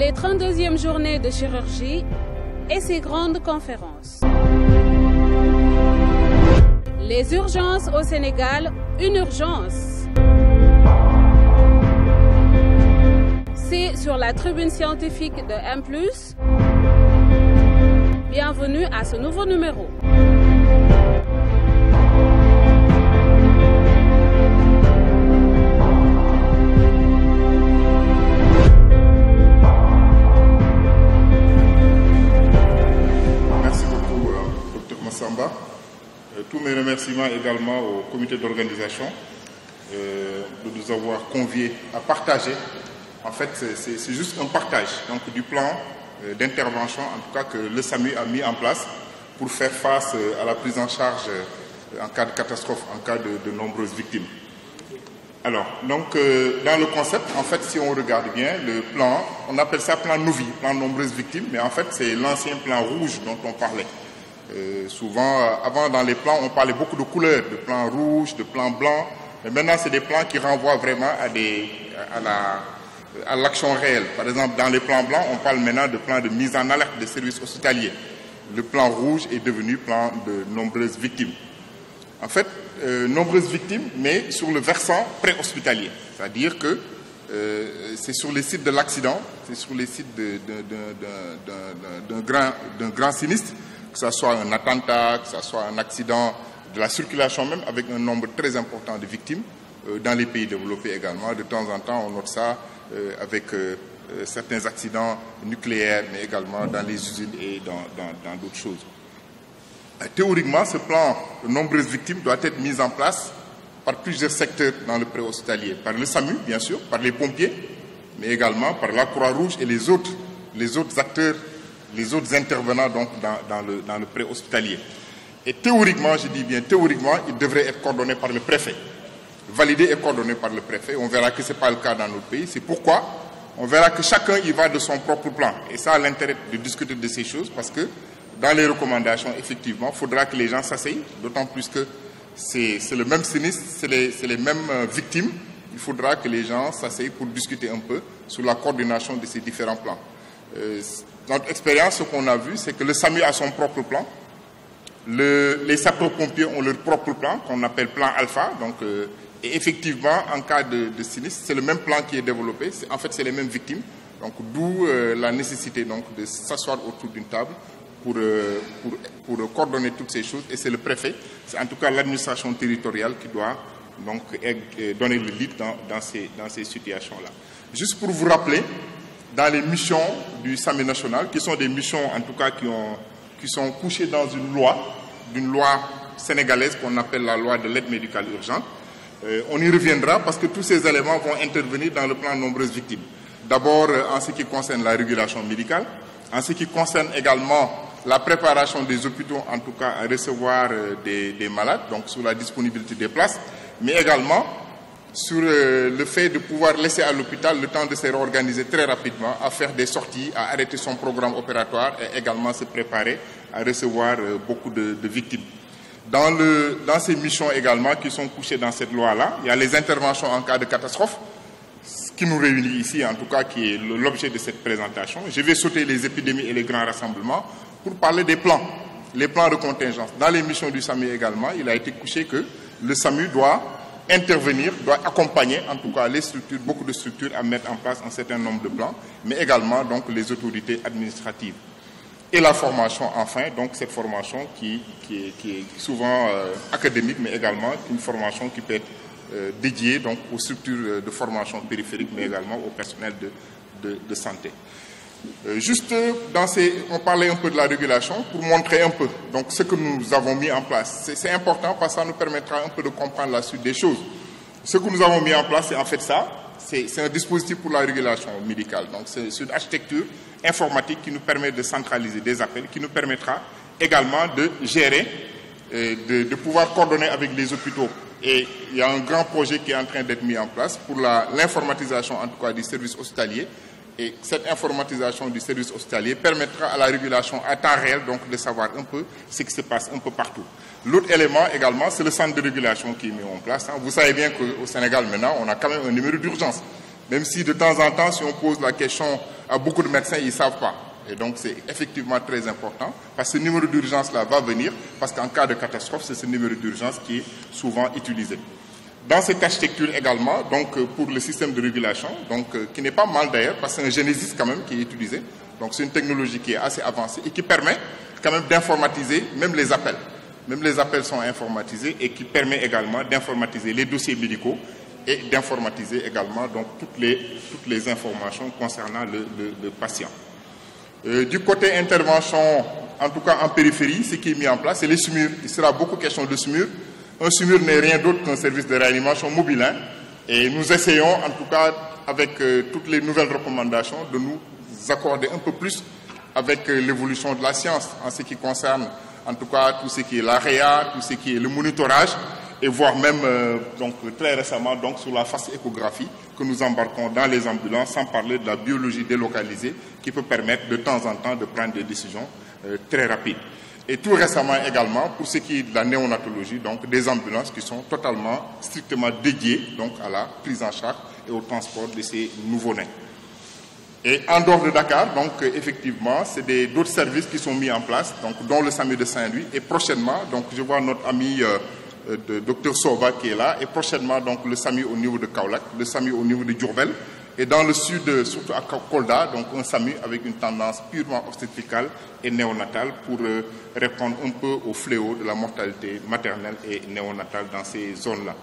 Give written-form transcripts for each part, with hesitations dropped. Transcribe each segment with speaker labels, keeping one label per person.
Speaker 1: les 32e journées de chirurgie et ses grandes conférences. Les urgences au Sénégal, une urgence. C'est sur la tribune scientifique de M+. Bienvenue à ce nouveau numéro.
Speaker 2: Merci beaucoup, Dr Massamba. Tous mes remerciements également au comité d'organisation de nous avoir conviés à partager. En fait, c'est juste un partage donc, du plan d'intervention, en tout cas que le SAMU a mis en place pour faire face à la prise en charge en cas de catastrophe, en cas de nombreuses victimes. Alors, donc, dans le concept, en fait, si on regarde bien, le plan, on appelle ça plan Novi, plan nombreuses victimes, mais en fait, c'est l'ancien plan rouge dont on parlait. Souvent, avant, dans les plans, on parlait beaucoup de couleurs, de plans rouges, de plans blancs, mais maintenant, c'est des plans qui renvoient vraiment à l'action réelle. Par exemple, dans les plans blancs, on parle maintenant de plans de mise en alerte des services hospitaliers. Le plan rouge est devenu plan de nombreuses victimes. En fait, nombreuses victimes, mais sur le versant préhospitalier. C'est-à-dire que c'est sur les sites de l'accident, c'est sur les sites d'un grand sinistre, que ce soit un attentat, que ce soit un accident de la circulation même, avec un nombre très important de victimes, dans les pays développés également. De temps en temps, on note ça avec certains accidents nucléaires, mais également dans les usines et dans d'autres choses. Théoriquement, ce plan de nombreuses victimes doit être mis en place par plusieurs secteurs dans le préhospitalier. Par le SAMU, bien sûr, par les pompiers, mais également par la Croix-Rouge et les autres acteurs, les autres intervenants donc, dans le préhospitalier. Et théoriquement, je dis bien théoriquement, il devrait être coordonné par le préfet. Validé et coordonné par le préfet. On verra que ce n'est pas le cas dans notre pays. C'est pourquoi on verra que chacun y va de son propre plan. Et ça a l'intérêt de discuter de ces choses parce que dans les recommandations, effectivement, il faudra que les gens s'asseyent, d'autant plus que c'est le même sinistre, c'est les mêmes victimes. Il faudra que les gens s'asseyent pour discuter un peu sur la coordination de ces différents plans. Notre expérience, ce qu'on a vu, c'est que le SAMU a son propre plan. Les sapeurs-pompiers ont leur propre plan, qu'on appelle plan alpha. Donc, et effectivement, en cas de sinistre, c'est le même plan qui est développé. En fait, c'est les mêmes victimes. Donc, d'où la nécessité donc, de s'asseoir autour d'une table pour coordonner toutes ces choses. Et c'est le préfet, c'est en tout cas l'administration territoriale qui doit donc, donner le lead dans ces situations-là. Juste pour vous rappeler, dans les missions du SAMU national, qui sont des missions en tout cas qui sont couchées dans une loi sénégalaise qu'on appelle la loi de l'aide médicale urgente. On y reviendra parce que tous ces éléments vont intervenir dans le plan nombreuses victimes. D'abord en ce qui concerne la régulation médicale, en ce qui concerne également la préparation des hôpitaux, en tout cas à recevoir des malades, donc sur la disponibilité des places, mais également sur le fait de pouvoir laisser à l'hôpital le temps de se réorganiser très rapidement, à faire des sorties, à arrêter son programme opératoire et également se préparer à recevoir beaucoup de victimes. Dans ces missions également qui sont couchées dans cette loi-là, il y a les interventions en cas de catastrophe, ce qui nous réunit ici, en tout cas, qui est l'objet de cette présentation. Je vais sauter les épidémies et les grands rassemblements pour parler des plans, les plans de contingence. Dans les missions du SAMU également, il a été couché que le SAMU doit intervenir, doit accompagner en tout cas les structures, beaucoup de structures à mettre en place un certain nombre de plans, mais également donc les autorités administratives. Et la formation, enfin, donc cette formation qui est souvent académique, mais également une formation qui peut être dédiée donc, aux structures de formation périphérique, mais également au personnel de santé. Juste on parlait un peu de la régulation pour montrer un peu donc, ce que nous avons mis en place. C'est important parce que ça nous permettra un peu de comprendre la suite des choses. Ce que nous avons mis en place, c'est en fait ça. C'est un dispositif pour la régulation médicale. Donc c'est une architecture informatique qui nous permet de centraliser des appels, qui nous permettra également de gérer, de pouvoir coordonner avec les hôpitaux. Et il y a un grand projet qui est en train d'être mis en place pour l'informatisation en tout cas du service hospitalier. Et cette informatisation du service hospitalier permettra à la régulation à temps réel donc, de savoir un peu ce qui se passe un peu partout. L'autre élément également, c'est le centre de régulation qui est mis en place. Vous savez bien qu'au Sénégal maintenant, on a quand même un numéro d'urgence Même si de temps en temps, si on pose la question à beaucoup de médecins, ils ne savent pas. Et donc c'est effectivement très important, parce que ce numéro d'urgence-là va venir, parce qu'en cas de catastrophe, c'est ce numéro d'urgence qui est souvent utilisé. Dans cette architecture également, donc pour le système de régulation, qui n'est pas mal d'ailleurs, parce que c'est un Genesis quand même qui est utilisé. Donc c'est une technologie qui est assez avancée et qui permet quand même d'informatiser même les appels. Même les appels sont informatisés et qui permet également d'informatiser les dossiers médicaux et d'informatiser également donc, toutes les informations concernant le patient. Du côté intervention, en tout cas en périphérie, ce qui est mis en place, c'est les SMUR. Il sera beaucoup question de SMUR. Un SMUR n'est rien d'autre qu'un service de réanimation mobile. Et nous essayons, en tout cas, avec toutes les nouvelles recommandations, de nous accorder un peu plus avec l'évolution de la science en ce qui concerne, en tout cas, tout ce qui est l'AREA, tout ce qui est le monitorage, et voire même, donc, très récemment, donc, sur la face échographie que nous embarquons dans les ambulances, sans parler de la biologie délocalisée qui peut permettre de temps en temps de prendre des décisions très rapides. Et tout récemment également, pour ce qui est de la néonatologie, donc des ambulances qui sont totalement, strictement dédiées donc, à la prise en charge et au transport de ces nouveau-nés. Et en dehors de Dakar, donc effectivement, c'est d'autres services qui sont mis en place, donc, dont le SAMU de Saint-Louis. Et prochainement, donc, je vois notre ami Dr Sova qui est là, et prochainement donc, le SAMU au niveau de Kaolack, le SAMU au niveau de Diourbel, et dans le sud, surtout à Kolda, donc un SAMU avec une tendance purement obstétricale et néonatale pour répondre un peu au fléau de la mortalité maternelle et néonatale dans ces zones-là.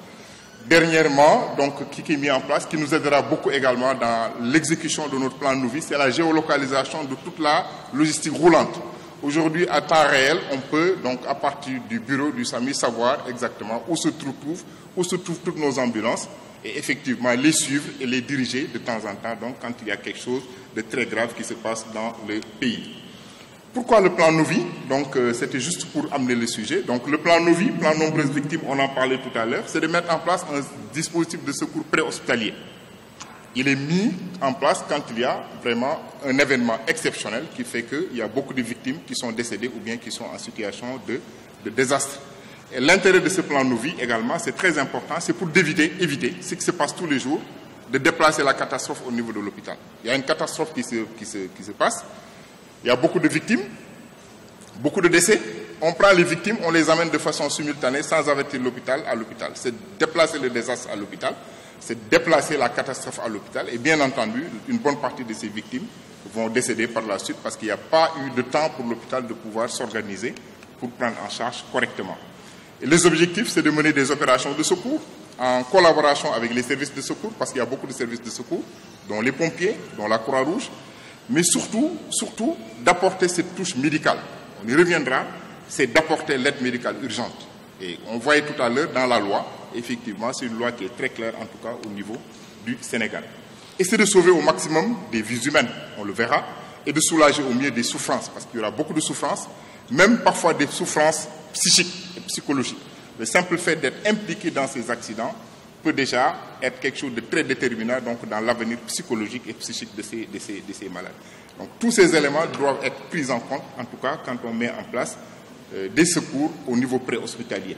Speaker 2: Dernièrement, donc, qui est mis en place, qui nous aidera beaucoup également dans l'exécution de notre plan Novi, c'est la géolocalisation de toute la logistique roulante. Aujourd'hui, à temps réel, on peut, donc, à partir du bureau du SAMU, savoir exactement où se trouvent toutes nos ambulances et effectivement les suivre et les diriger de temps en temps, donc, quand il y a quelque chose de très grave qui se passe dans le pays. Pourquoi le plan Novi? Donc, c'était juste pour amener le sujet. Donc, le plan Novi, plan nombreuses victimes, on en parlait tout à l'heure, c'est de mettre en place un dispositif de secours préhospitalier. Il est mis en place quand il y a vraiment un événement exceptionnel qui fait qu'il y a beaucoup de victimes qui sont décédées ou bien qui sont en situation de désastre. Et l'intérêt de ce plan Novi également, c'est très important, c'est pour éviter ce qui se passe tous les jours, de déplacer la catastrophe au niveau de l'hôpital. Il y a une catastrophe qui se passe, il y a beaucoup de victimes, beaucoup de décès. On prend les victimes, on les amène de façon simultanée sans avertir l'hôpital à l'hôpital. C'est déplacer le désastre à l'hôpital, c'est déplacer la catastrophe à l'hôpital. Et bien entendu, une bonne partie de ces victimes vont décéder par la suite parce qu'il n'y a pas eu de temps pour l'hôpital de pouvoir s'organiser pour prendre en charge correctement. Et les objectifs, c'est de mener des opérations de secours en collaboration avec les services de secours, parce qu'il y a beaucoup de services de secours, dont les pompiers, dont la Croix-Rouge, mais surtout d'apporter cette touche médicale. On y reviendra, c'est d'apporter l'aide médicale urgente. Et on voyait tout à l'heure dans la loi, effectivement, c'est une loi qui est très claire, en tout cas au niveau du Sénégal. Et c'est de sauver au maximum des vies humaines, on le verra, et de soulager au mieux des souffrances, parce qu'il y aura beaucoup de souffrances, même parfois des souffrances psychiques et psychologiques. Le simple fait d'être impliqué dans ces accidents peut déjà être quelque chose de très déterminant donc, dans l'avenir psychologique et psychique de ces malades. Donc tous ces éléments doivent être pris en compte, en tout cas quand on met en place des secours au niveau préhospitalier.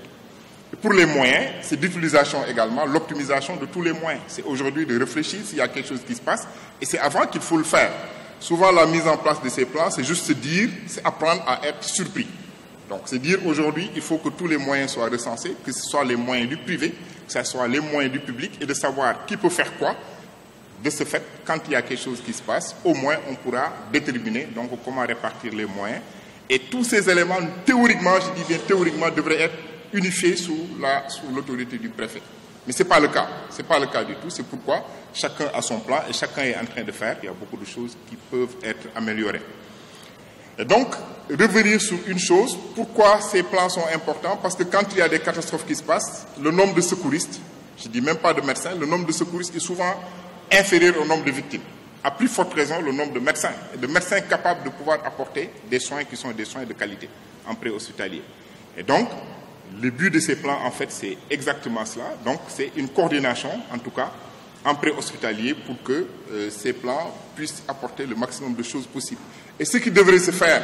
Speaker 2: Et pour les moyens, c'est d'utilisation également, l'optimisation de tous les moyens. C'est aujourd'hui de réfléchir s'il y a quelque chose qui se passe, et c'est avant qu'il faut le faire. Souvent, la mise en place de ces plans, c'est juste se dire, c'est apprendre à être surpris. Donc, c'est dire aujourd'hui, il faut que tous les moyens soient recensés, que ce soit les moyens du privé, que ce soit les moyens du public, et de savoir qui peut faire quoi. De ce fait, quand il y a quelque chose qui se passe, au moins on pourra déterminer donc, comment répartir les moyens. Et tous ces éléments, théoriquement, je dis bien théoriquement, devraient être unifiés sous l'autorité du préfet. Mais ce n'est pas le cas. Ce n'est pas le cas du tout. C'est pourquoi chacun a son plan et chacun est en train de faire. Il y a beaucoup de choses qui peuvent être améliorées. Et donc, revenir sur une chose, pourquoi ces plans sont importants? Parce que quand il y a des catastrophes qui se passent, le nombre de secouristes, je ne dis même pas de médecins, le nombre de secouristes est souvent inférieur au nombre de victimes. À plus forte raison, le nombre de médecins capables de pouvoir apporter des soins qui sont des soins de qualité en préhospitalier. Et donc, le but de ces plans, en fait, c'est exactement cela. Donc, c'est une coordination, en tout cas, en préhospitalier pour que ces plans puissent apporter le maximum de choses possibles. Et ce qui devrait se faire,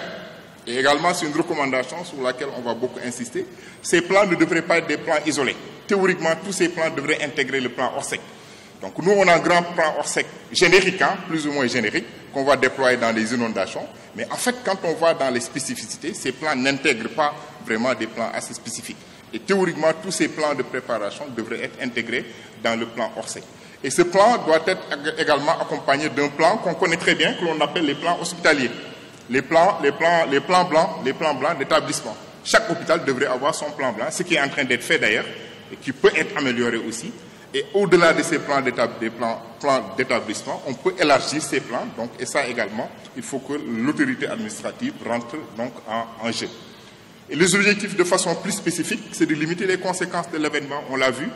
Speaker 2: et également c'est une recommandation sur laquelle on va beaucoup insister, ces plans ne devraient pas être des plans isolés. Théoriquement, tous ces plans devraient intégrer le plan ORSEC. Donc nous, on a un grand plan Orsec générique, hein, plus ou moins générique, qu'on va déployer dans les inondations. Mais en fait, quand on va dans les spécificités, ces plans n'intègrent pas vraiment des plans assez spécifiques. Et théoriquement, tous ces plans de préparation devraient être intégrés dans le plan Orsec. Et ce plan doit être également accompagné d'un plan qu'on connaît très bien, que l'on appelle les plans hospitaliers. Les plans blancs d'établissement. Chaque hôpital devrait avoir son plan blanc, ce qui est en train d'être fait d'ailleurs, et qui peut être amélioré aussi. Et au-delà de ces plans d'établissement, on peut élargir ces plans. Donc, et ça également, il faut que l'autorité administrative rentre donc en jeu. Et les objectifs de façon plus spécifique, c'est de limiter les conséquences de l'événement, on l'a vu,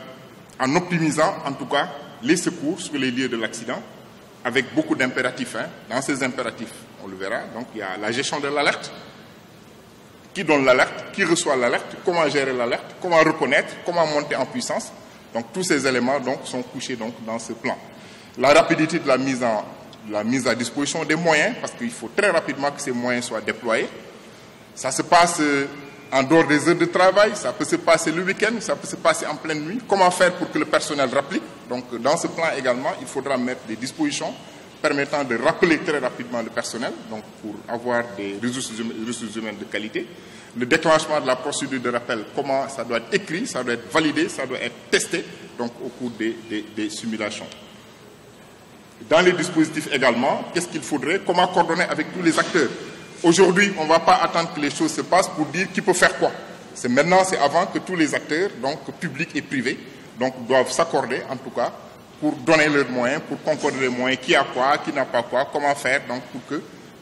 Speaker 2: en optimisant en tout cas les secours sur les lieux de l'accident, avec beaucoup d'impératifs. Hein. Dans ces impératifs, on le verra, donc il y a la gestion de l'alerte. Qui donne l'alerte, qui reçoit l'alerte, comment gérer l'alerte, comment reconnaître, comment monter en puissance. Donc tous ces éléments donc, sont couchés donc, dans ce plan. La rapidité de la mise à disposition des moyens, parce qu'il faut très rapidement que ces moyens soient déployés. Ça se passe en dehors des heures de travail, ça peut se passer le week-end, ça peut se passer en pleine nuit. Comment faire pour que le personnel rapplique? Donc dans ce plan également, il faudra mettre des dispositions permettant de rappeler très rapidement le personnel, donc pour avoir des ressources humaines de qualité. Le déclenchement de la procédure de rappel, comment ça doit être écrit, ça doit être validé, ça doit être testé donc, au cours des simulations. Dans les dispositifs également, qu'est-ce qu'il faudrait? Comment coordonner avec tous les acteurs? Aujourd'hui, on ne va pas attendre que les choses se passent pour dire qui peut faire quoi. C'est maintenant, c'est avant que tous les acteurs, donc publics et privés, donc, doivent s'accorder en tout cas pour donner leurs moyens, pour concorder les moyens, qui a quoi, qui n'a pas quoi, comment faire donc, pour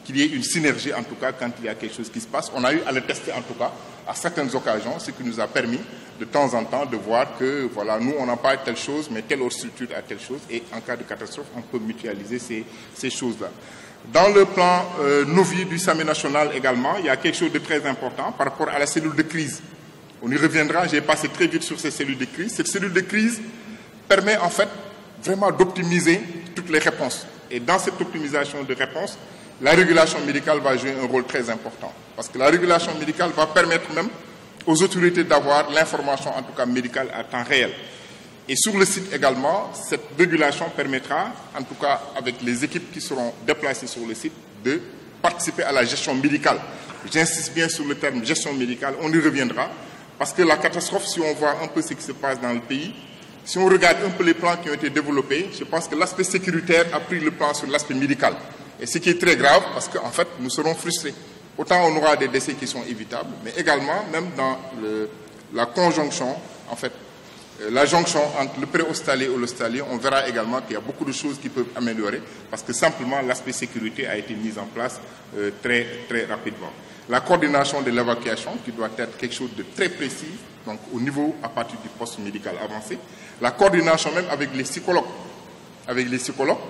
Speaker 2: qu'il y ait une synergie, en tout cas, quand il y a quelque chose qui se passe. On a eu à le tester, en tout cas, à certaines occasions, ce qui nous a permis, de temps en temps, de voir que, voilà, nous, on n'a pas telle chose, mais telle autre structure a telle chose, et en cas de catastrophe, on peut mutualiser ces choses-là. Dans le plan Novi du SAMU national également, il y a quelque chose de très important par rapport à la cellule de crise. On y reviendra, j'ai passé très vite sur ces cellules de crise. Cette cellule de crise permet, en fait, vraiment d'optimiser toutes les réponses. Et dans cette optimisation de réponses, la régulation médicale va jouer un rôle très important. Parce que la régulation médicale va permettre même aux autorités d'avoir l'information, en tout cas médicale, à temps réel. Et sur le site également, cette régulation permettra, en tout cas avec les équipes qui seront déplacées sur le site, de participer à la gestion médicale. J'insiste bien sur le terme gestion médicale, on y reviendra. Parce que la catastrophe, si on voit un peu ce qui se passe dans le pays, si on regarde un peu les plans qui ont été développés, je pense que l'aspect sécuritaire a pris le plan sur l'aspect médical. Et ce qui est très grave, parce qu'en fait, nous serons frustrés. Autant on aura des décès qui sont évitables, mais également, même dans la conjonction, en fait, la jonction entre le pré-hospitalier et l'hospitalier, on verra également qu'il y a beaucoup de choses qui peuvent améliorer, parce que simplement l'aspect sécurité a été mis en place très, très rapidement. La coordination de l'évacuation, qui doit être quelque chose de très précis, donc au niveau à partir du poste médical avancé. La coordination même avec les psychologues.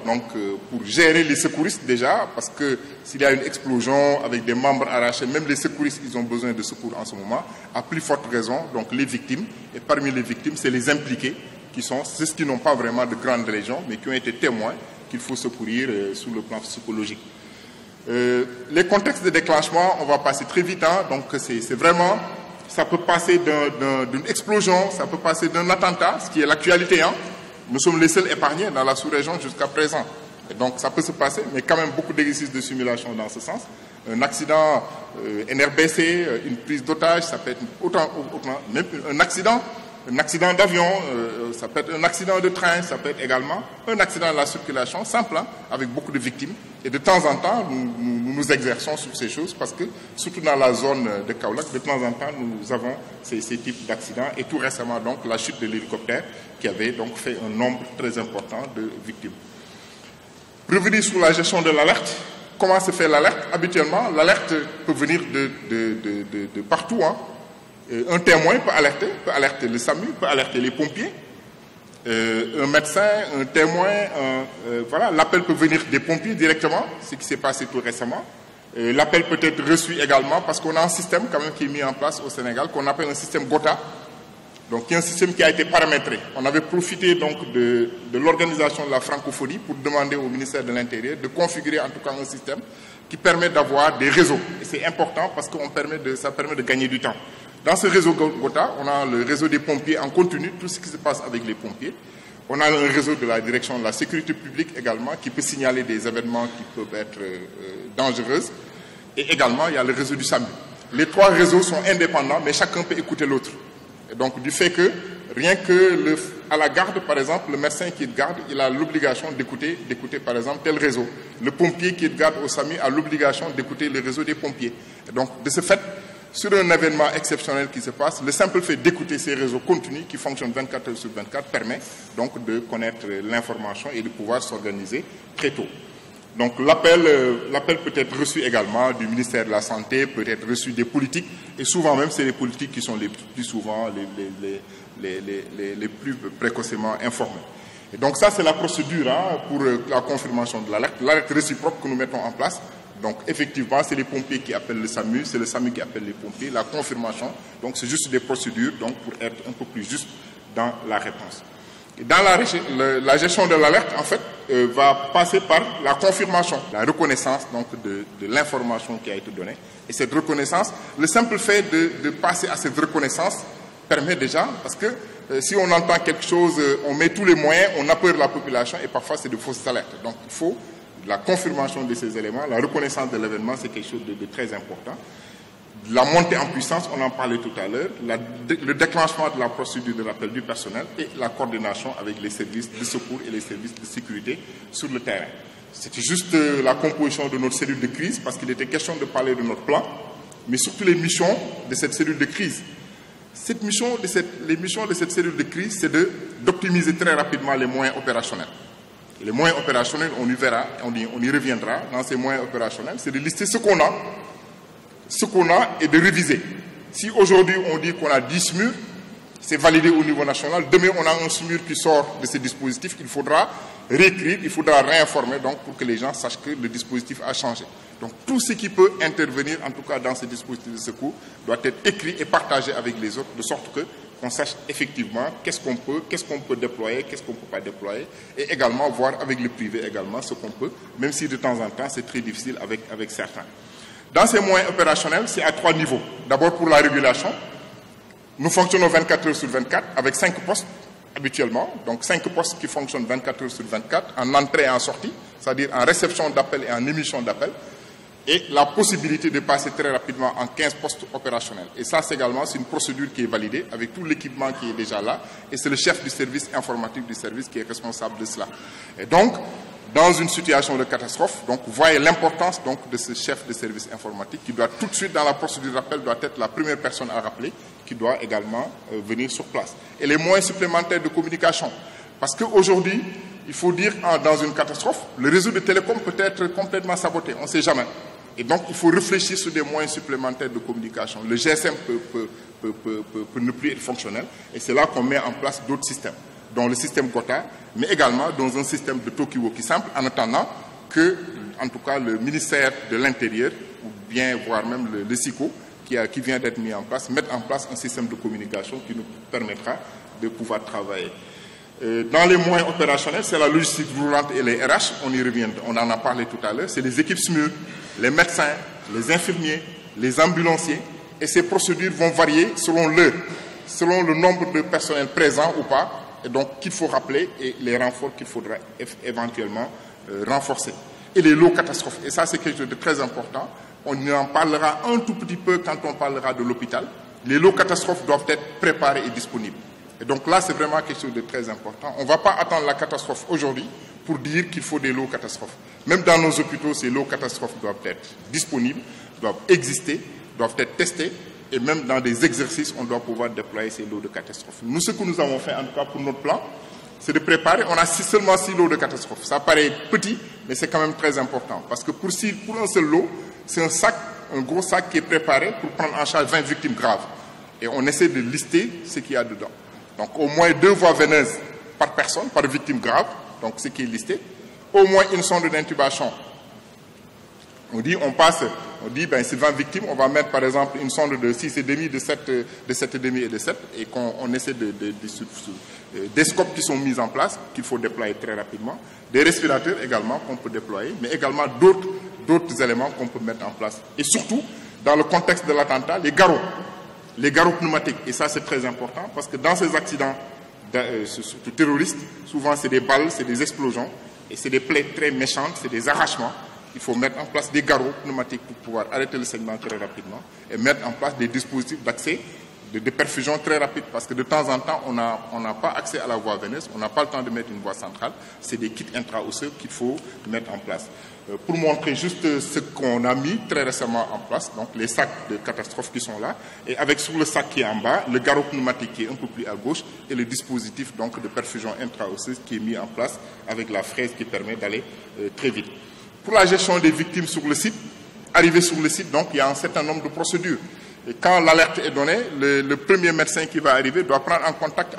Speaker 2: Donc pour gérer les secouristes déjà, parce que s'il y a une explosion avec des membres arrachés, même les secouristes, ils ont besoin de secours en ce moment, à plus forte raison, donc les victimes, et parmi les victimes, c'est les impliqués, qui sont ceux qui n'ont pas vraiment de grande légion, mais qui ont été témoins qu'il faut secourir sur le plan psychologique. Les contextes de déclenchement, on va passer très vite, hein, donc c'est vraiment, ça peut passer d'une explosion, ça peut passer d'un attentat, ce qui est l'actualité, hein. Nous sommes les seuls épargnés dans la sous-région jusqu'à présent. Et donc ça peut se passer, mais quand même beaucoup d'exercices de simulation dans ce sens. Un accident NRBC, une prise d'otage, ça peut être autant même un accident d'avion, ça peut être un accident de train, ça peut être également un accident de la circulation, simple, hein, avec beaucoup de victimes. Et de temps en temps, nous exerçons sur ces choses parce que, surtout dans la zone de Kaolack, de temps en temps, nous avons ces types d'accidents. Et tout récemment, donc, la chute de l'hélicoptère qui avait donc fait un nombre très important de victimes. Revenir sur la gestion de l'alerte. Comment se fait l'alerte? Habituellement, l'alerte peut venir de partout, hein. Un témoin peut alerter le SAMU, peut alerter les pompiers, un médecin, un témoin, voilà, l'appel peut venir des pompiers directement, ce qui s'est passé tout récemment. L'appel peut être reçu également parce qu'on a un système quand même qui est mis en place au Sénégal qu'on appelle un système GOTA, donc qui est un système qui a été paramétré. On avait profité donc de l'organisation de la francophonie pour demander au ministère de l'Intérieur de configurer en tout cas un système qui permet d'avoir des réseaux. Et c'est important parce que ça permet de gagner du temps. Dans ce réseau GOTA, on a le réseau des pompiers en continu, tout ce qui se passe avec les pompiers. On a un réseau de la direction de la sécurité publique également qui peut signaler des événements qui peuvent être dangereux. Et également, il y a le réseau du SAMU. Les trois réseaux sont indépendants, mais chacun peut écouter l'autre. Et donc, du fait que, rien que à la garde, par exemple, le médecin qui est de garde, il a l'obligation d'écouter, par exemple, tel réseau. Le pompier qui est de garde au SAMU a l'obligation d'écouter le réseau des pompiers. Et donc, de ce fait, sur un événement exceptionnel qui se passe, le simple fait d'écouter ces réseaux continus qui fonctionnent 24 heures sur 24 permet donc de connaître l'information et de pouvoir s'organiser très tôt. Donc l'appel peut être reçu également du ministère de la Santé, peut être reçu des politiques, et souvent même c'est les politiques qui sont les plus souvent les plus précocement informés. Et donc ça c'est la procédure pour la confirmation de l'alerte réciproque que nous mettons en place. Donc effectivement c'est les pompiers qui appellent le SAMU, c'est le SAMU qui appelle les pompiers, la confirmation, donc c'est juste des procédures donc, pour être un peu plus juste dans la réponse. Et dans la gestion de l'alerte, en fait, va passer par la confirmation, la reconnaissance donc, de l'information qui a été donnée. Et cette reconnaissance, le simple fait de passer à cette reconnaissance permet déjà, parce que si on entend quelque chose, on met tous les moyens, on a peur de la population et parfois c'est de fausses alertes. Donc il faut la confirmation de ces éléments, la reconnaissance de l'événement, c'est quelque chose de très important. La montée en puissance, on en parlait tout à l'heure, le déclenchement de la procédure de l'appel du personnel et la coordination avec les services de secours et les services de sécurité sur le terrain. C'était juste la composition de notre cellule de crise parce qu'il était question de parler de notre plan, mais surtout les missions de cette cellule de crise. Les missions de cette cellule de crise, c'est d'optimiser très rapidement les moyens opérationnels. Et les moyens opérationnels, on y verra, on y reviendra dans ces moyens opérationnels, c'est de lister ce qu'on a et de réviser. Si aujourd'hui on dit qu'on a 10 SMUR, c'est validé au niveau national. Demain on a un SMUR qui sort de ce dispositif, il faudra réécrire, il faudra réinformer donc, pour que les gens sachent que le dispositif a changé. Donc tout ce qui peut intervenir, en tout cas dans ce dispositif de secours, doit être écrit et partagé avec les autres, de sorte qu'on sache effectivement qu'est-ce qu'on peut déployer, qu'est-ce qu'on ne peut pas déployer, et également voir avec le privé également ce qu'on peut, même si de temps en temps c'est très difficile avec certains. Dans ces moyens opérationnels, c'est à 3 niveaux. D'abord pour la régulation, nous fonctionnons 24 heures sur 24 avec 5 postes habituellement, donc 5 postes qui fonctionnent 24 heures sur 24 en entrée et en sortie, c'est-à-dire en réception d'appels et en émission d'appels, et la possibilité de passer très rapidement en 15 postes opérationnels. Et ça, c'est également une procédure qui est validée avec tout l'équipement qui est déjà là, et c'est le chef du service informatique du service qui est responsable de cela. Et donc, dans une situation de catastrophe, donc vous voyez l'importance donc de ce chef de service informatique qui doit tout de suite dans la procédure d'appel doit être la première personne à rappeler, qui doit également venir sur place. Et les moyens supplémentaires de communication, parce qu'aujourd'hui, il faut dire dans une catastrophe, le réseau de télécom peut être complètement saboté, on ne sait jamais. Et donc il faut réfléchir sur des moyens supplémentaires de communication. Le GSM peut ne plus être fonctionnel, et c'est là qu'on met en place d'autres systèmes, dont le système Gotha, mais également dans un système de Tokiwoki simple, en attendant que, en tout cas, le ministère de l'Intérieur, ou bien voire même le SICO, qui vient d'être mis en place, mette en place un système de communication qui nous permettra de pouvoir travailler. Dans les moyens opérationnels, c'est la logistique roulante et les RH, on y revient, on en a parlé tout à l'heure, c'est les équipes SMUR, les médecins, les infirmiers, les ambulanciers, et ces procédures vont varier selon l'heure, selon le nombre de personnels présents ou pas, et donc qu'il faut rappeler et les renforts qu'il faudra éventuellement renforcer. Et les lots catastrophes, et ça c'est quelque chose de très important, on en parlera un tout petit peu quand on parlera de l'hôpital. Les lots catastrophes doivent être préparés et disponibles. Et donc là c'est vraiment quelque chose de très important. On ne va pas attendre la catastrophe aujourd'hui pour dire qu'il faut des lots catastrophes. Même dans nos hôpitaux, ces lots catastrophes doivent être disponibles, doivent exister, doivent être testés. Et même dans des exercices, on doit pouvoir déployer ces lots de catastrophes. Nous, ce que nous avons fait, en tout cas pour notre plan, c'est de préparer. On a seulement 6 lots de catastrophes. Ça paraît petit, mais c'est quand même très important. Parce que pour un seul lot, c'est un gros sac qui est préparé pour prendre en charge 20 victimes graves. Et on essaie de lister ce qu'il y a dedans. Donc au moins 2 voies veineuses par personne, par victime grave, donc ce qui est listé. Au moins une sonde d'intubation. On dit, c'est 20 victimes, on va mettre par exemple une sonde de 6,5, de 7,5 et de 7, et qu'on essaie des scopes qui sont mis en place, qu'il faut déployer très rapidement, des respirateurs également qu'on peut déployer, mais également d'autres éléments qu'on peut mettre en place. Et surtout, dans le contexte de l'attentat, les garrots pneumatiques. Et ça, c'est très important, parce que dans ces accidents terroristes. Souvent, c'est des balles, c'est des explosions, et c'est des plaies très méchantes, c'est des arrachements. Il faut mettre en place des garrots pneumatiques pour pouvoir arrêter le saignement très rapidement et mettre en place des dispositifs d'accès, de perfusion très rapide, parce que de temps en temps, on n'a pas accès à la voie veineuse, on n'a pas le temps de mettre une voie centrale. C'est des kits intra-osseux qu'il faut mettre en place. Pour montrer juste ce qu'on a mis très récemment en place, donc les sacs de catastrophe qui sont là, et avec sur le sac qui est en bas, le garrot pneumatique qui est un peu plus à gauche, et le dispositif donc de perfusion intra-osseuse qui est mis en place avec la fraise qui permet d'aller très vite. Pour la gestion des victimes sur le site, arrivé sur le site, donc il y a un certain nombre de procédures. Et quand l'alerte est donnée, le premier médecin qui va arriver doit prendre contact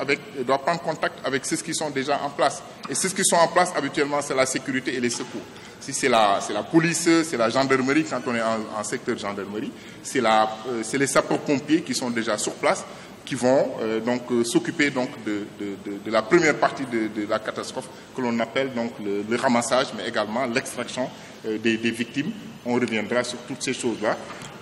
Speaker 2: avec ceux qui sont déjà en place. Et ceux qui sont en place, habituellement, c'est la sécurité et les secours. Si c'est la police, c'est la gendarmerie, quand on est en secteur gendarmerie, c'est les sapeurs-pompiers qui sont déjà sur place, qui vont s'occuper donc de la première partie de la catastrophe que l'on appelle donc le ramassage, mais également l'extraction des victimes. On reviendra sur toutes ces choses-là.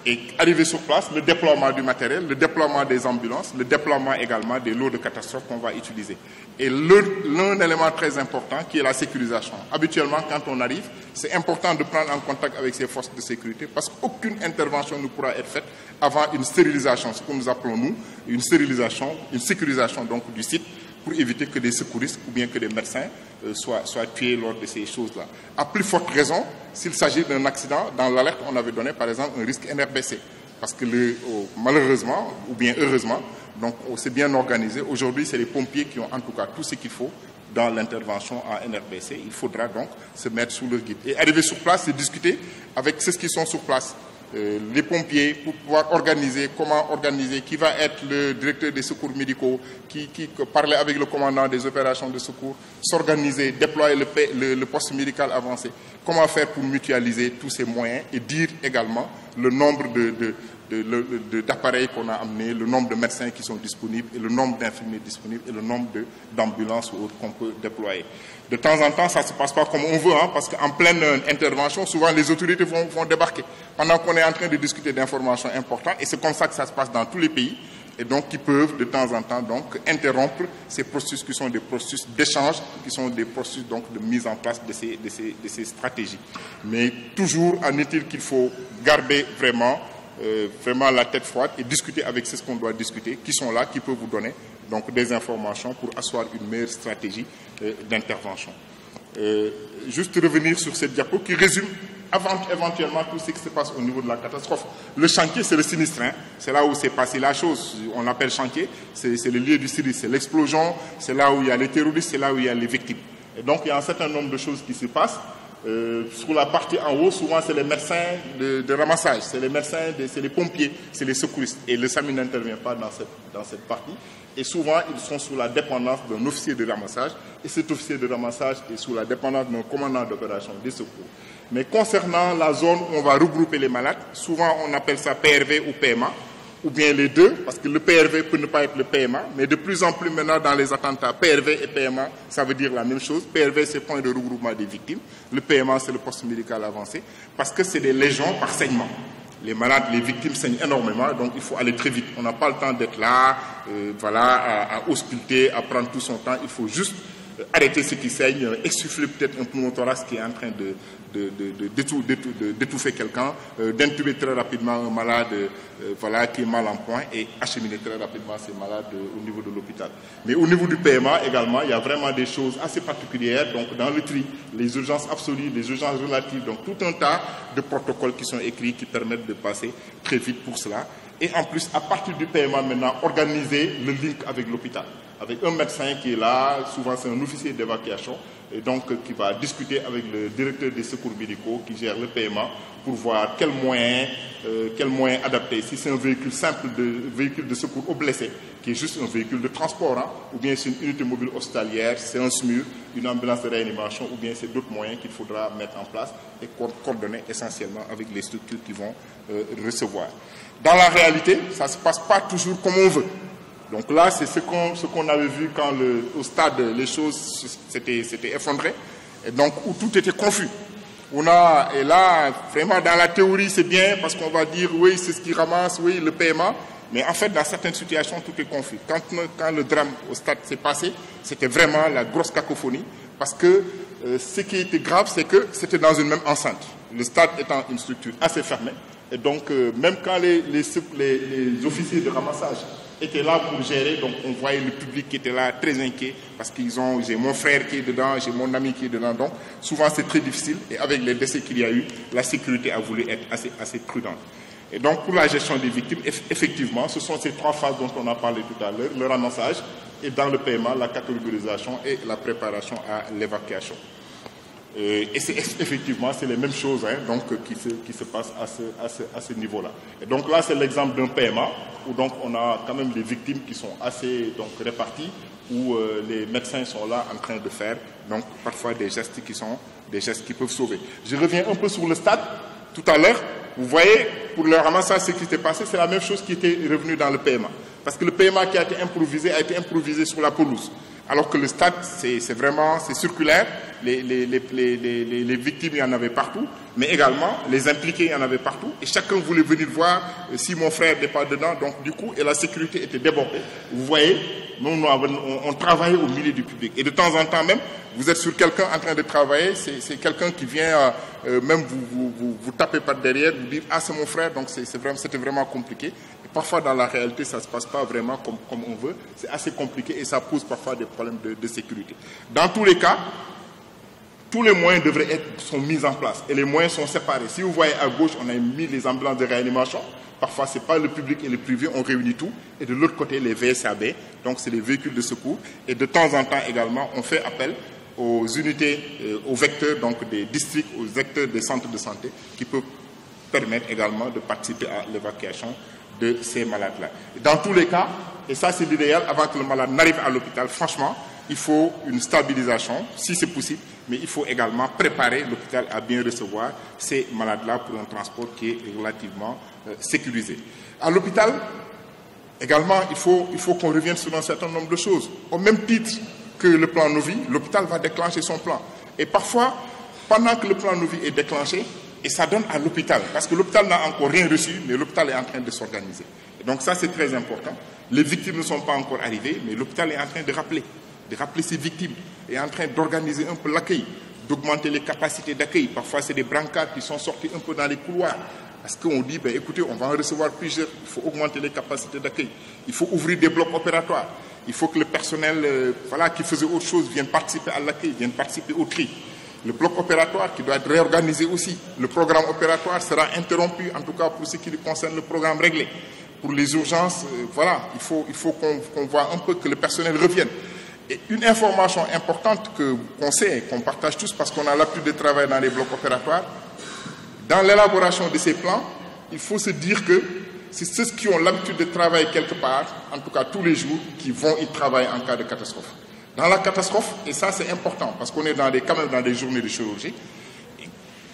Speaker 2: Et arrivé sur place, le déploiement du matériel, le déploiement des ambulances, le déploiement également des lots de catastrophe qu'on va utiliser. Et l'un élément très important qui est la sécurisation. Habituellement, quand on arrive, c'est important de prendre en contact avec ces forces de sécurité parce qu'aucune intervention ne pourra être faite avant une stérilisation, ce que nous appelons nous, une sécurisation donc du site, pour éviter que des secouristes ou bien que des médecins soient tués lors de ces choses-là. À plus forte raison, s'il s'agit d'un accident, dans l'alerte, on avait donné par exemple un risque NRBC. Parce que malheureusement, ou bien heureusement, donc c'est bien organisé. Aujourd'hui, c'est les pompiers qui ont en tout cas tout ce qu'il faut dans l'intervention en NRBC. Il faudra donc se mettre sous leur guide. Et arriver sur place, c'est discuter avec ceux qui sont sur place. Les pompiers, pour pouvoir organiser, comment organiser, qui va être le directeur des secours médicaux, qui parler avec le commandant des opérations de secours, s'organiser, déployer le poste médical avancé, comment faire pour mutualiser tous ces moyens et dire également le nombre d'appareils qu'on a amenés, le nombre de médecins qui sont disponibles et le nombre d'infirmiers disponibles et le nombre d'ambulances ou autres qu'on peut déployer. De temps en temps, ça ne se passe pas comme on veut, parce qu'en pleine intervention, souvent les autorités vont débarquer pendant qu'on est en train de discuter d'informations importantes et c'est comme ça que ça se passe dans tous les pays et donc qui peuvent de temps en temps donc interrompre ces processus qui sont des processus d'échange, qui sont des processus donc de mise en place de ces stratégies. Mais toujours en est-il qu'il faut garder vraiment la tête froide et discuter avec ceux qu'on doit discuter, qui sont là, qui peuvent vous donner donc des informations pour asseoir une meilleure stratégie d'intervention. Juste revenir sur cette diapo qui résume éventuellement tout ce qui se passe au niveau de la catastrophe. Le chantier, c'est le sinistre, c'est là où s'est passée la chose, on l'appelle chantier, c'est le lieu du sinistre, c'est l'explosion, c'est là où il y a les terroristes, c'est là où il y a les victimes. Et donc il y a un certain nombre de choses qui se passent. Sur la partie en haut, souvent c'est les médecins de ramassage, c'est les médecins, c'est les pompiers, c'est les secouristes. Et le SAMU n'intervient pas dans cette partie. Et souvent, ils sont sous la dépendance d'un officier de ramassage. Et cet officier de ramassage est sous la dépendance d'un commandant d'opération des secours. Mais concernant la zone où on va regrouper les malades, souvent on appelle ça PRV ou PMA, ou bien les deux, parce que le PRV peut ne pas être le PMA, mais de plus en plus maintenant dans les attentats, PRV et PMA, ça veut dire la même chose. PRV, c'est point de regroupement des victimes. Le PMA, c'est le poste médical avancé, parce que c'est des lésions par saignement. Les malades, les victimes saignent énormément, donc il faut aller très vite. On n'a pas le temps d'être là, à ausculter, à prendre tout son temps. Il faut juste arrêter ce qui saigne, exsuffler peut-être un pneumothorax qui est en train d'étouffer quelqu'un, d'intuber très rapidement un malade qui est mal en point et acheminer très rapidement ces malades au niveau de l'hôpital. Mais au niveau du PMA également, il y a vraiment des choses assez particulières. Donc dans le tri, les urgences absolues, les urgences relatives, donc tout un tas de protocoles qui sont écrits qui permettent de passer très vite pour cela. Et en plus, à partir du PMA maintenant, organiser le link avec l'hôpital. Avec un médecin qui est là, souvent c'est un officier d'évacuation, et donc qui va discuter avec le directeur des secours médicaux qui gère le PMA pour voir quel moyen adapter. Si c'est un véhicule simple, véhicule de secours aux blessés, qui est juste un véhicule de transport, ou bien c'est une unité mobile hospitalière, c'est un SMUR, une ambulance de réanimation, ou bien c'est d'autres moyens qu'il faudra mettre en place et coordonner essentiellement avec les structures qui vont recevoir. Dans la réalité, ça ne se passe pas toujours comme on veut. Donc là, c'est ce qu'on avait vu quand au stade, les choses s'étaient effondrées, et donc où tout était confus. Et là, vraiment, dans la théorie, c'est bien, parce qu'on va dire, oui, c'est ce qui ramasse, oui, le PMA, Mais en fait, dans certaines situations, tout est confus. Quand le drame au stade s'est passé, c'était vraiment la grosse cacophonie, parce que ce qui était grave, c'est que c'était dans une même enceinte. Le stade étant une structure assez fermée, et donc même quand les officiers de ramassage étaient là pour gérer, donc on voyait le public qui était là très inquiet, parce j'ai mon frère qui est dedans, j'ai mon ami qui est dedans, donc souvent c'est très difficile, et avec les décès qu'il y a eu, la sécurité a voulu être assez prudente. Et donc, pour la gestion des victimes, effectivement, ce sont ces 3 phases dont on a parlé tout à l'heure, le ramassage, et dans le paiement, la catégorisation et la préparation à l'évacuation. Et effectivement, c'est les mêmes choses donc, qui se passent à ce niveau-là. Et donc là, c'est l'exemple d'un paiement, où donc, on a quand même des victimes qui sont assez réparties, où les médecins sont là en train de faire, donc parfois des gestes qui peuvent sauver. Je reviens un peu sur le stade, tout à l'heure. Vous voyez, pour le ramassage, ce qui s'est passé, c'est la même chose qui était revenu dans le paiement. Parce que le paiement qui a été improvisé sur la pelouse. Alors que le stade, c'est circulaire. Les victimes, il y en avait partout. Mais également, les impliqués, il y en avait partout. Et chacun voulait venir voir si mon frère n'est pas dedans. Donc, du coup, et la sécurité était débordée. Vous voyez, on travaillait au milieu du public. Et de temps en temps même, vous êtes sur quelqu'un en train de travailler, c'est quelqu'un qui vient même vous taper par derrière, vous dire « Ah, c'est mon frère », donc c'était vraiment compliqué. Et parfois, dans la réalité, ça ne se passe pas vraiment comme on veut. C'est assez compliqué et ça pose parfois des problèmes de sécurité. Dans tous les cas, tous les moyens sont mis en place et les moyens sont séparés. Si vous voyez à gauche, on a mis les ambulances de réanimation. Parfois, ce n'est pas le public et le privé, on réunit tout. Et de l'autre côté, les VSAB, donc c'est les véhicules de secours. Et de temps en temps également, on fait appel aux unités, aux vecteurs donc des districts, aux vecteurs des centres de santé qui peuvent permettre également de participer à l'évacuation de ces malades-là. Dans tous les cas, et ça c'est l'idéal, avant que le malade n'arrive à l'hôpital, franchement, il faut une stabilisation, si c'est possible, mais il faut également préparer l'hôpital à bien recevoir ces malades-là pour un transport qui est relativement sécurisé. À l'hôpital, également, il faut qu'on revienne sur un certain nombre de choses. Au même titre que le plan Novi, l'hôpital va déclencher son plan. Et parfois, pendant que le plan Novi est déclenché, et ça donne à l'hôpital, parce que l'hôpital n'a encore rien reçu, mais l'hôpital est en train de s'organiser. Et donc ça, c'est très important. Les victimes ne sont pas encore arrivées, mais l'hôpital est en train de rappeler ses victimes, est en train d'organiser un peu l'accueil, d'augmenter les capacités d'accueil. Parfois, c'est des brancards qui sont sortis un peu dans les couloirs. Parce qu'on dit, écoutez, on va en recevoir plusieurs, il faut augmenter les capacités d'accueil. Il faut ouvrir des blocs opératoires. Il faut que le personnel qui faisait autre chose vienne participer à l'accueil, vienne participer au tri. Le bloc opératoire qui doit être réorganisé aussi. Le programme opératoire sera interrompu, en tout cas pour ce qui concerne le programme réglé. Pour les urgences, il faut qu'on voit un peu que le personnel revienne. Et une information importante qu'on sait, qu'on partage tous parce qu'on a l'habitude de travailler dans les blocs opératoires, dans l'élaboration de ces plans, il faut se dire que c'est ceux qui ont l'habitude de travailler quelque part, en tout cas tous les jours, qui vont y travailler en cas de catastrophe. Dans la catastrophe, et ça c'est important, parce qu'on est quand même dans des journées de chirurgie,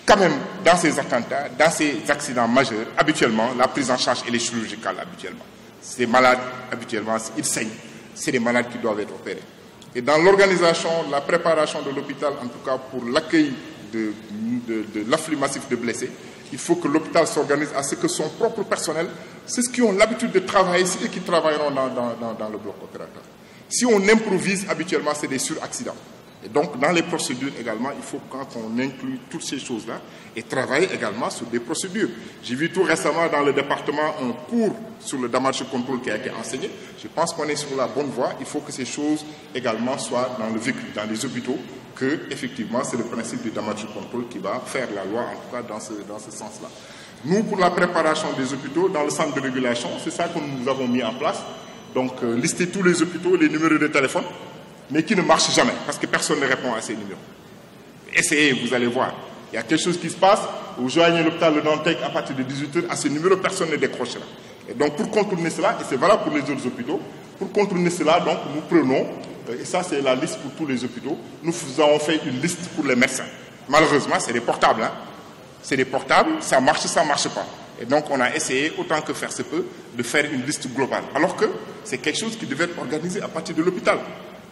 Speaker 2: quand même dans ces attentats, dans ces accidents majeurs, habituellement, la prise en charge elle est chirurgicale habituellement. Ces malades, habituellement, ils saignent, c'est des malades qui doivent être opérés. Et dans l'organisation, la préparation de l'hôpital, en tout cas pour l'accueil de l'afflux massif de blessés, il faut que l'hôpital s'organise à ce que son propre personnel, c'est ceux qui ont l'habitude de travailler, c'est eux qui travailleront dans le bloc opératoire. Si on improvise, habituellement, c'est des suraccidents. Et donc, dans les procédures également, il faut quand on inclut toutes ces choses-là et travailler également sur des procédures. J'ai vu tout récemment dans le département un cours sur le damage control qui a été enseigné. Je pense qu'on est sur la bonne voie. Il faut que ces choses également soient dans le véhicule, dans les hôpitaux, que effectivement c'est le principe du damage control qui va faire la loi, en tout cas dans ce sens-là. Nous, pour la préparation des hôpitaux, dans le centre de régulation, c'est ça que nous avons mis en place. Donc, lister tous les hôpitaux, les numéros de téléphone, mais qui ne marchent jamais, parce que personne ne répond à ces numéros. Essayez, vous allez voir. Il y a quelque chose qui se passe, vous joignez l'hôpital de Dantec à partir de 18h, à ce numéro, personne ne décroche là. Et donc, pour contourner cela, et c'est valable pour les autres hôpitaux, pour contourner cela, donc, nous prenons, et ça c'est la liste pour tous les hôpitaux, nous avons fait une liste pour les médecins. Malheureusement, c'est des portables. C'est des portables, ça marche pas. Et donc, on a essayé, autant que faire se peut, de faire une liste globale. Alors que c'est quelque chose qui devait être organisé à partir de l'hôpital.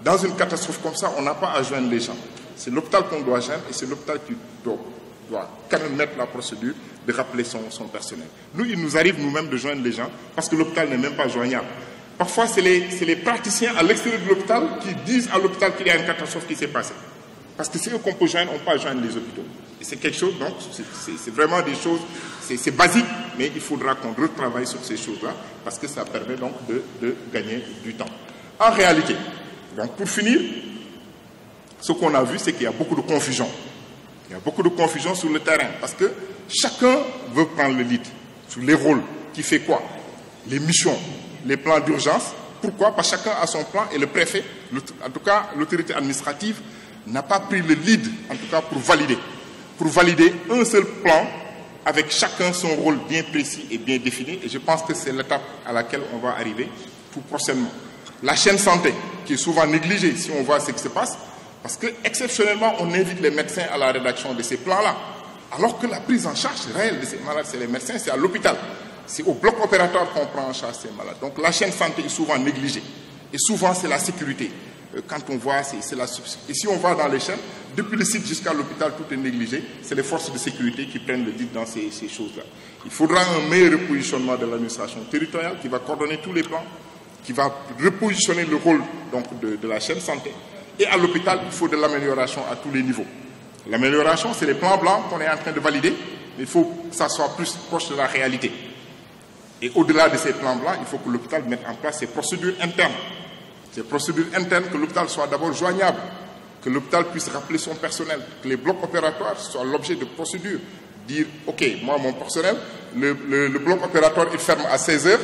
Speaker 2: Dans une catastrophe comme ça, on n'a pas à joindre les gens. C'est l'hôpital qu'on doit joindre et c'est l'hôpital qui doit doit quand même mettre la procédure de rappeler son personnel. Nous, il nous arrive nous-mêmes de joindre les gens parce que l'hôpital n'est même pas joignable. Parfois, c'est les praticiens à l'extérieur de l'hôpital qui disent à l'hôpital qu'il y a une catastrophe qui s'est passée. Parce que c'est eux qu'on peut joindre, on ne peut pas joindre les hôpitaux. Et c'est quelque chose, donc, c'est vraiment des choses, c'est basique, mais il faudra qu'on retravaille sur ces choses-là, parce que ça permet donc de gagner du temps. En réalité, donc pour finir, ce qu'on a vu, c'est qu'il y a beaucoup de confusion. Il y a beaucoup de confusion sur le terrain, parce que chacun veut prendre le lead sur les rôles, qui fait quoi, les missions, les plans d'urgence. Pourquoi? Parce que chacun a son plan et le préfet, en tout cas l'autorité administrative, n'a pas pris le lead, en tout cas pour valider un seul plan avec chacun son rôle bien précis et bien défini. Et je pense que c'est l'étape à laquelle on va arriver tout prochainement. La chaîne santé, qui est souvent négligée si on voit ce qui se passe, parce que exceptionnellement, on invite les médecins à la rédaction de ces plans-là, alors que la prise en charge réelle de ces malades, c'est les médecins, c'est à l'hôpital. C'est au bloc opératoire qu'on prend en charge ces malades. Donc la chaîne santé est souvent négligée. Et souvent, c'est la sécurité. Quand on voit, c'est la substitution. Et si on va dans les chaînes, depuis le site jusqu'à l'hôpital, tout est négligé. C'est les forces de sécurité qui prennent le lead dans ces choses-là. Il faudra un meilleur repositionnement de l'administration territoriale qui va coordonner tous les plans, qui va repositionner le rôle donc, de la chaîne santé. Et à l'hôpital, il faut de l'amélioration à tous les niveaux. L'amélioration, c'est les plans blancs qu'on est en train de valider. Il faut que ça soit plus proche de la réalité. Et au-delà de ces plans blancs, il faut que l'hôpital mette en place ses procédures internes. Ces procédures internes, que l'hôpital soit d'abord joignable, que l'hôpital puisse rappeler son personnel, que les blocs opératoires soient l'objet de procédures. Dire, OK, moi, mon personnel, le bloc opératoire, il ferme à 16h,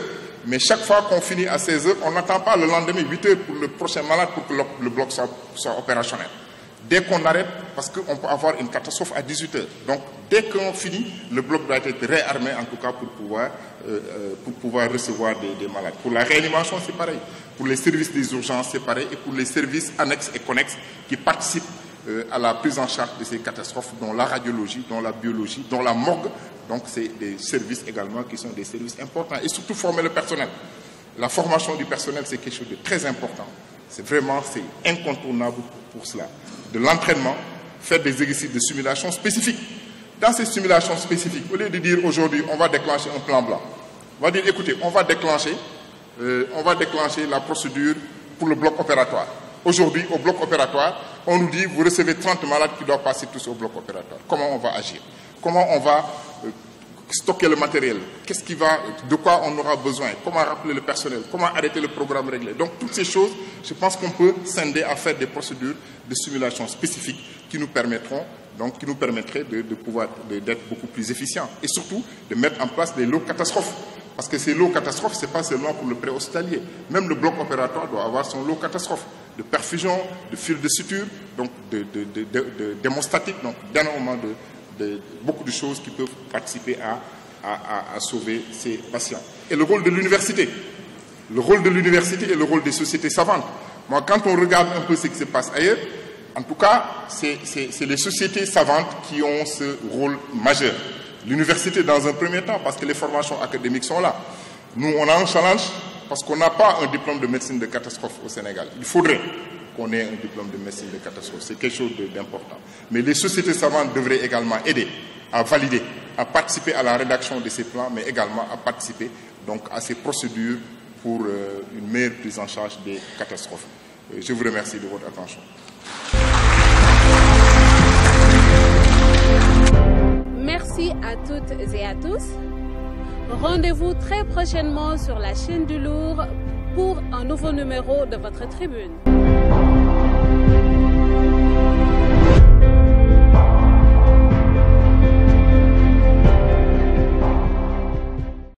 Speaker 2: mais chaque fois qu'on finit à 16h, on n'attend pas le lendemain 8h pour le prochain malade pour que le bloc soit opérationnel. Dès qu'on arrête, parce qu'on peut avoir une catastrophe à 18h. Donc, dès qu'on finit, le bloc doit être réarmé, en tout cas, pour pouvoir recevoir des malades. Pour la réanimation, c'est pareil. Pour les services des urgences, c'est pareil. Et pour les services annexes et connexes qui participent à la prise en charge de ces catastrophes, dont la radiologie, dont la biologie, dont la morgue. Donc, c'est des services également qui sont des services importants. Et surtout, former le personnel. La formation du personnel, c'est quelque chose de très important. C'est incontournable pour cela. De l'entraînement, faire des exercices de simulation spécifiques. Dans ces simulations spécifiques, au lieu de dire aujourd'hui, on va déclencher un plan blanc, on va dire, écoutez, on va déclencher la procédure pour le bloc opératoire. Aujourd'hui, au bloc opératoire, on nous dit, vous recevez 30 malades qui doivent passer tous au bloc opératoire. Comment on va agir? Comment on va stocker le matériel? De quoi on aura besoin? Comment rappeler le personnel? Comment arrêter le programme réglé? Donc, toutes ces choses, je pense qu'on peut scinder à faire des procédures de simulation spécifiques qui nous permettraient d'être beaucoup plus efficients. Et surtout, de mettre en place des lots catastrophes. Parce que ces lots catastrophes, ce n'est pas seulement pour le préhospitalier. Même le bloc opératoire doit avoir son lot catastrophe. De perfusion, de fil de suture, donc d'hémostatique, donc d'énormément beaucoup de choses qui peuvent participer à sauver ces patients. Et le rôle de l'université. Le rôle de l'université et le rôle des sociétés savantes. Moi, quand on regarde un peu ce qui se passe ailleurs, en tout cas, c'est les sociétés savantes qui ont ce rôle majeur. L'université dans un premier temps, parce que les formations académiques sont là. Nous, on a un challenge parce qu'on n'a pas un diplôme de médecine de catastrophe au Sénégal. Il faudrait qu'on ait un diplôme de médecine de catastrophe. C'est quelque chose d'important. Mais les sociétés savantes devraient également aider à valider, à participer à la rédaction de ces plans, mais également à participer donc, à ces procédures pour une meilleure prise en charge des catastrophes. Je vous remercie de votre attention.
Speaker 1: Merci à toutes et à tous. Rendez-vous très prochainement sur la chaîne du Lourd pour un nouveau numéro de votre tribune.